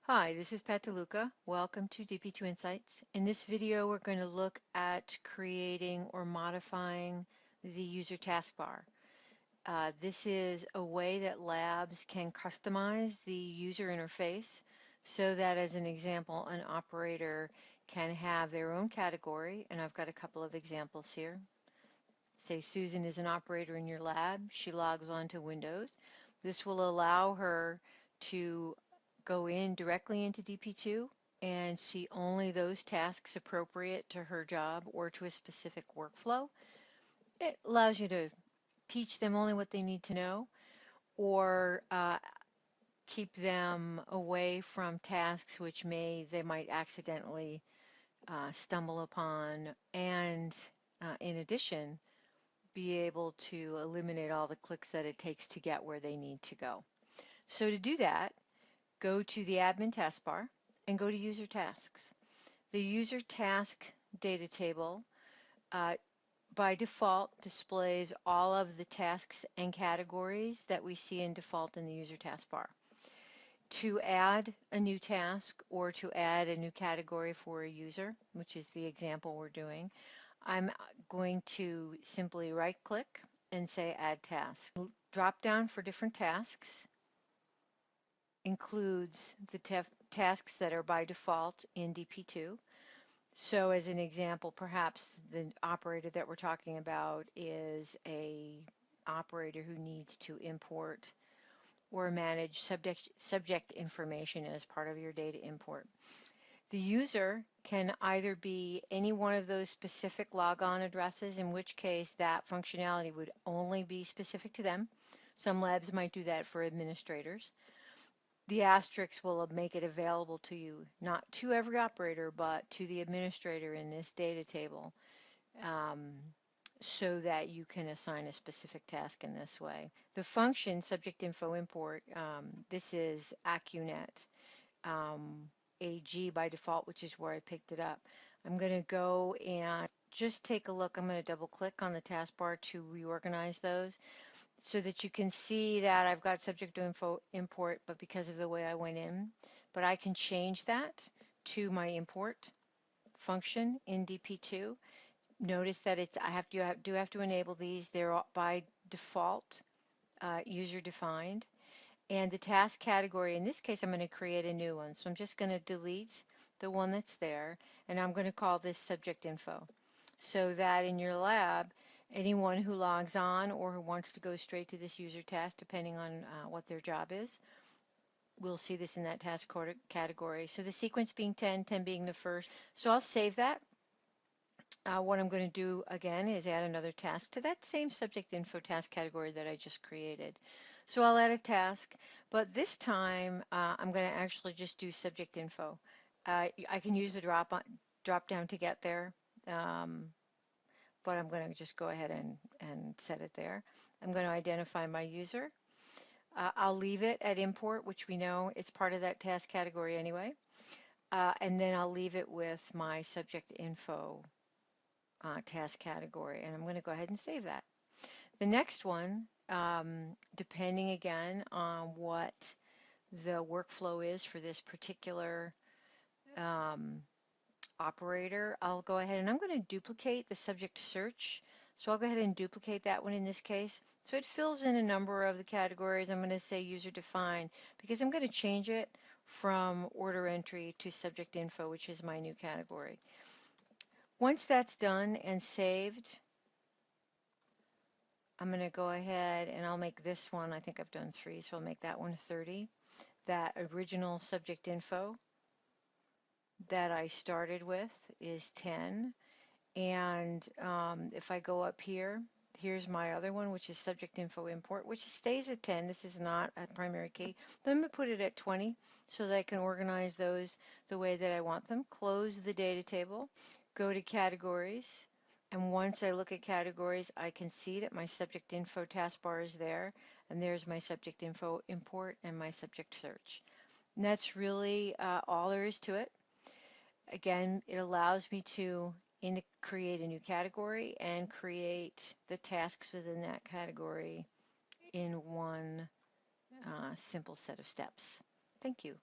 Hi, this is Pat DeLuca. Welcome to DP2 Insights. In this video, we're going to look at creating or modifying the user taskbar. This is a way that labs can customize the user interface so that, as an example, an operator can have their own category, and I've got a couple of examples here. Say Susan is an operator in your lab. She logs on to Windows. This will allow her to go in directly into DP2 and see only those tasks appropriate to her job or to a specific workflow. It allows you to teach them only what they need to know, or keep them away from tasks which they might accidentally stumble upon, and in addition, be able to eliminate all the clicks that it takes to get where they need to go. So to do that, go to the admin taskbar and go to user tasks. The user task data table by default displays all of the tasks and categories that we see in default in the user taskbar. To add a new task or to add a new category for a user, which is the example we're doing, I'm going to simply right click and say add task. Drop down for different tasks includes the tasks that are by default in DP2. So as an example, perhaps the operator that we're talking about is a operator who needs to import or manage subject information as part of your data import. The user can either be any one of those specific logon addresses, in which case that functionality would only be specific to them. Some labs might do that for administrators. The asterisk will make it available to you, not to every operator, but to the administrator in this data table, so that you can assign a specific task in this way. The function subject info import, this is AccuNet AG by default, which is where I picked it up. I'm going to go and just take a look. I'm going to double click on the taskbar to reorganize those so that you can see that I've got subject info import, but because of the way I went in, but I can change that to my import function in DP2. Notice that do have to enable these. They're by default user defined. And the task category, in this case, I'm going to create a new one. So I'm just going to delete the one that's there, and I'm going to call this subject info, so that in your lab, anyone who logs on or who wants to go straight to this user task, depending on what their job is, will see this in that task category. So the sequence being 10, 10 being the first. So I'll save that. What I'm going to do again is add another task to that same subject info task category that I just created. So I'll add a task, but this time I'm going to actually just do subject info. I can use the drop down to get there, but I'm going to just go ahead and set it there. I'm going to identify my user. I'll leave it at import, which we know it's part of that task category anyway. And then I'll leave it with my subject info task category, and I'm going to go ahead and save that. The next one, depending again on what the workflow is for this particular operator, I'll go ahead and I'm going to duplicate the subject search. So I'll go ahead and duplicate that one in this case. So it fills in a number of the categories. I'm going to say user defined because I'm going to change it from order entry to subject info, which is my new category. Once that's done and saved, I'm going to go ahead and I'll make this one, I think I've done 3, so I'll make that one 30. That original subject info that I started with is 10. And if I go up here, here's my other one, which is subject info import, which stays at 10. This is not a primary key. But I'm going to put it at 20 so that I can organize those the way that I want them. Close the data table, go to categories. And once I look at categories, I can see that my subject info taskbar is there. And there's my subject info import and my subject search. And that's really all there is to it. Again, it allows me to create a new category and create the tasks within that category in one simple set of steps. Thank you.